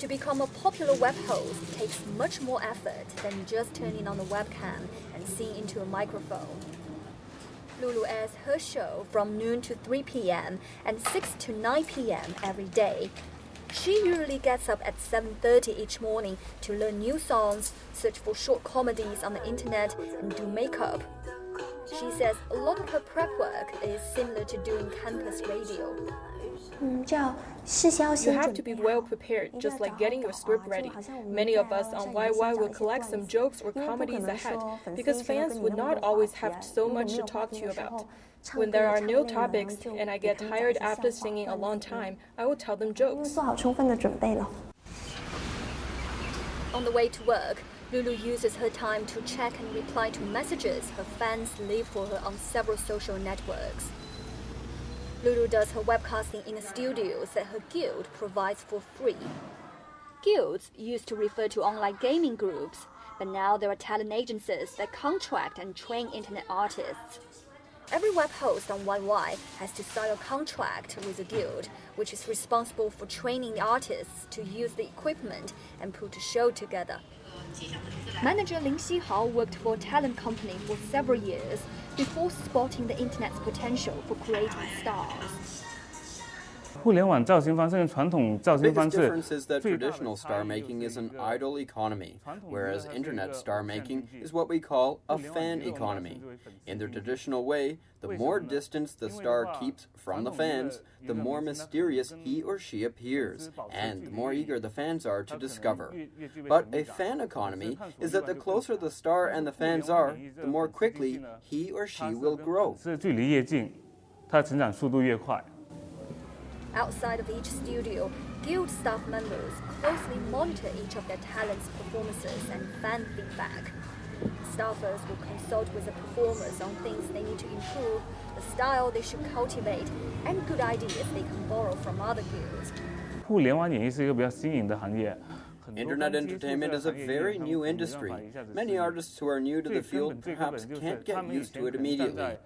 To become a popular web host takes much more effort than just turning on the webcam and singing into a microphone. Lulu airs her show from noon to 3 p.m. and 6 to 9 p.m. every day. She usually gets up at 7:30 each morning to learn new songs, search for short comedies on the internet, and do makeup. She says a lot of her prep work is similar to doing campus radio. You have to be well prepared, just like getting your script ready. Many of us on YY will collect some jokes or comedies ahead, because fans would not always have so much to talk to you about. When there are new topics and I get tired after singing a long time, I will tell them jokes. On the way to work, Lulu uses her time to check and reply to messages her fans leave for her on several social networks. Lulu does her webcasting in a studio that her guild provides for free. Guilds used to refer to online gaming groups, but now there are talent agencies that contract and train internet artists. Every web host on YY has to sign a contract with a guild, which is responsible for training the artists to use the equipment and put a show together. Manager Lin Xihao worked for a talent company for several years before spotting the internet's potential for creating stars. The biggest difference is that traditional star making is an idol economy, whereas internet star making is what we call a fan economy. In the traditional way, the more distance the star keeps from the fans, the more mysterious he or she appears, and the more eager the fans are to discover. But a fan economy is that the closer the star and the fans are, the more quickly he or she will grow. Outside of each studio, guild staff members closely monitor each of their talents' performances and fan feedback. Staffers will consult with the performers on things they need to improve, the style they should cultivate, and good ideas they can borrow from other guilds. Internet entertainment is a very new industry. Many artists who are new to the field perhaps can't get used to it immediately.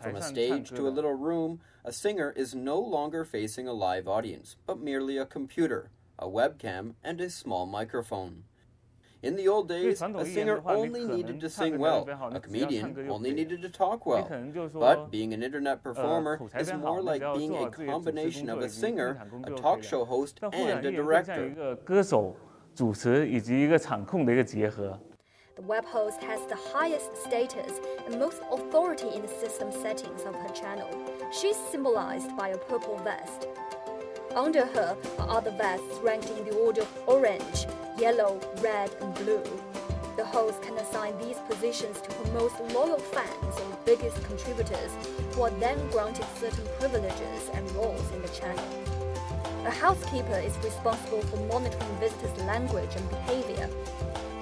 From a stage to a little room, a singer is no longer facing a live audience, but merely a computer, a webcam, and a small microphone. In the old days, a singer only needed to sing well, a comedian only needed to talk well. But being an internet performer is more like being a combination of a singer, a talk show host, and a director. The web host has the highest status and most authority in the system settings of her channel. She's symbolized by a purple vest. Under her are other vests ranked in the order of orange, yellow, red, and blue. The host can assign these positions to her most loyal fans or biggest contributors, who are then granted certain privileges and roles in the channel. A housekeeper is responsible for monitoring visitors' language and behavior.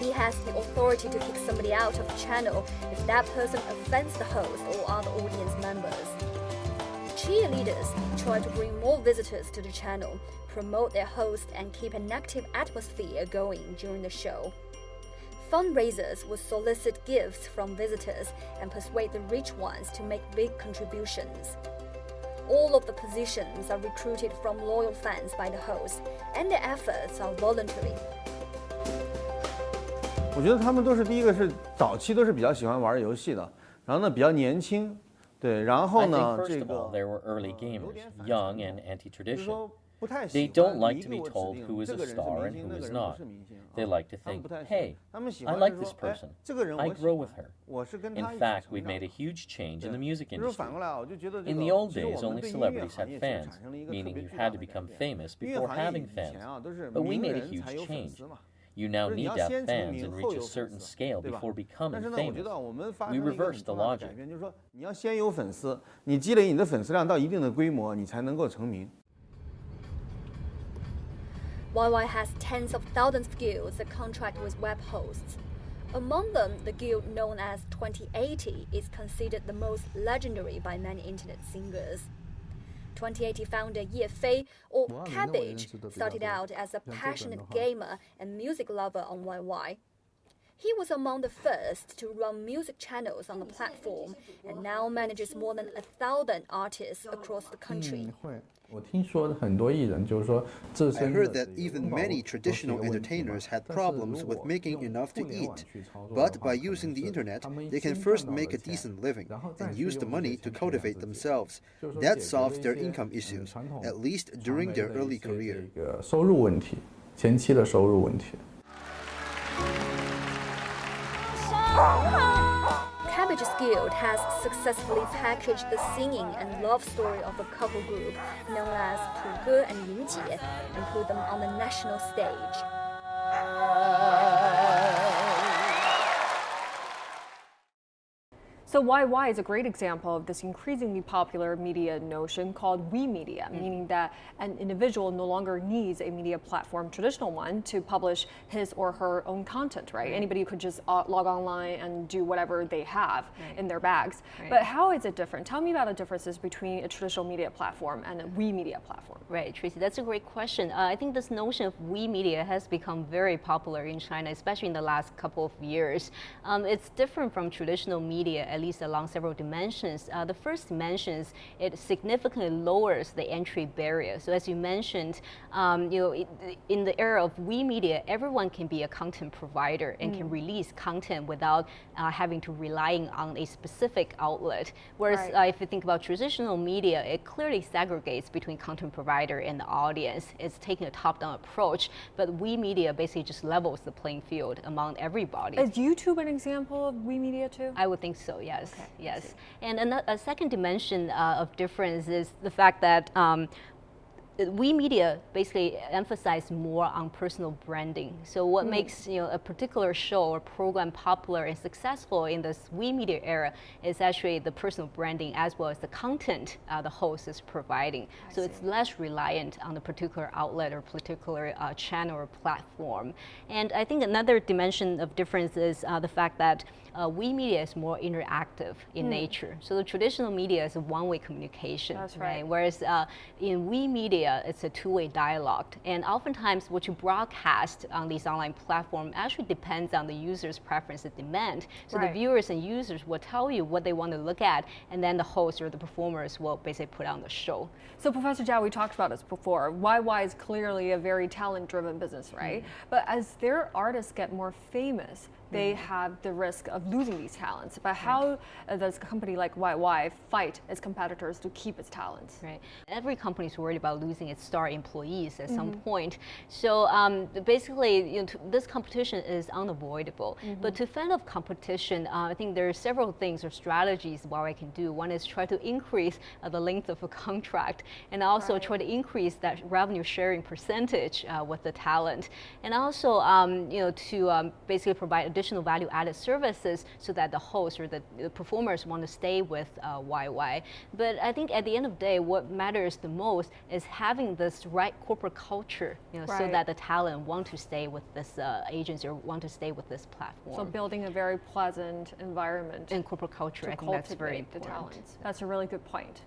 He has the authority to kick somebody out of the channel if that person offends the host or other audience members. Cheerleaders try to bring more visitors to the channel, promote their host, and keep an active atmosphere going during the show. Fundraisers will solicit gifts from visitors and persuade the rich ones to make big contributions. All of the positions are recruited from loyal fans by the host, and their efforts are voluntary. 我觉得他们都是第一个是早期都是比较喜欢玩游戏的，然后呢比较年轻，对，然后呢 first of all, there were early gamers, young and anti-tradition. They don't like to be told who is a star and who is not. They like to think, hey, I like this person. I grow with her. In fact, we've made a huge change in the music industry. In the old days, only celebrities had fans, meaning you had to become famous before having fans. But we made a huge change. You now need to have fans and reach a certain scale before becoming famous. We reversed the logic. 你要先有粉丝，你积累你的粉丝量到一定的规模，你才能够成名。 YY has tens of thousands of guilds that contract with web hosts. Among them, the guild known as 2080 is considered the most legendary by many internet singers. 2080 founder Ye Fei, or Cabbage, started out as a passionate gamer and music lover on YY. He was among the first to run music channels on the platform and now manages more than 1,000 artists across the country. I heard that even many traditional entertainers had problems with making enough to eat. But by using the internet, they can first make a decent living and use the money to cultivate themselves. That solves their income issues, at least during their early career. Cabbage's Guild has successfully packaged the singing and love story of a couple group known as Pu Ge and Yin Jie and put them on the national stage. So YY is a great example of this increasingly popular media notion called we media, meaning that an individual no longer needs a media platform, traditional one, to publish his or her own content, right? Anybody could just log online and do whatever they have in their bags. But how is it different? Tell me about the differences between a traditional media platform and a we media platform. Right, Tracy, that's a great question. I think this notion of we media has become very popular in China, especially in the last couple of years. It's different from traditional media, at least along several dimensions. The first dimension is it significantly lowers the entry barrier. So as you mentioned, in the era of we media, everyone can be a content provider and can release content without having to relying on a specific outlet. Whereas if you think about traditional media, it clearly segregates between content provider and the audience. It's taking a top-down approach, but we media basically just levels the playing field among everybody. Is YouTube an example of we media too? I would think so, yes. Okay, yes. And a second dimension of difference is the fact that we media basically emphasize more on personal branding. So what makes a particular show or program popular and successful in this we media era is actually the personal branding as well as the content the host is providing. So it's less reliant on the particular outlet or particular channel or platform. And I think another dimension of difference is the fact that we media is more interactive in nature. So the traditional media is a one-way communication, right? Whereas in we media, it's a two-way dialogue. And oftentimes what you broadcast on these online platforms actually depends on the user's preference and demand. So the viewers and users will tell you what they want to look at, and then the host or the performers will basically put on the show. So Professor Zhao, we talked about this before. YY is clearly a very talent-driven business, right? But as their artists get more famous, they have the risk of losing these talents. But how does a company like YY fight its competitors to keep its talents? Right. Every company is worried about losing its star employees at some point. So basically, this competition is unavoidable. But to fend off competition, I think there are several things or strategies YY can do. One is try to increase the length of a contract, and also try to increase that revenue sharing percentage with the talent, and also to basically provide additional value-added services so that the host or the performers want to stay with YY. But I think at the end of the day, what matters the most is having this right corporate culture, so that the talent want to stay with this agency or want to stay with this platform. So building a very pleasant environment and corporate culture, I think that's very important. The talents. That's a really good point.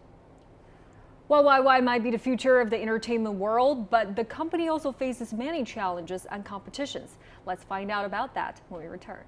Well, YY might be the future of the entertainment world, but the company also faces many challenges and competitions. Let's find out about that when we return.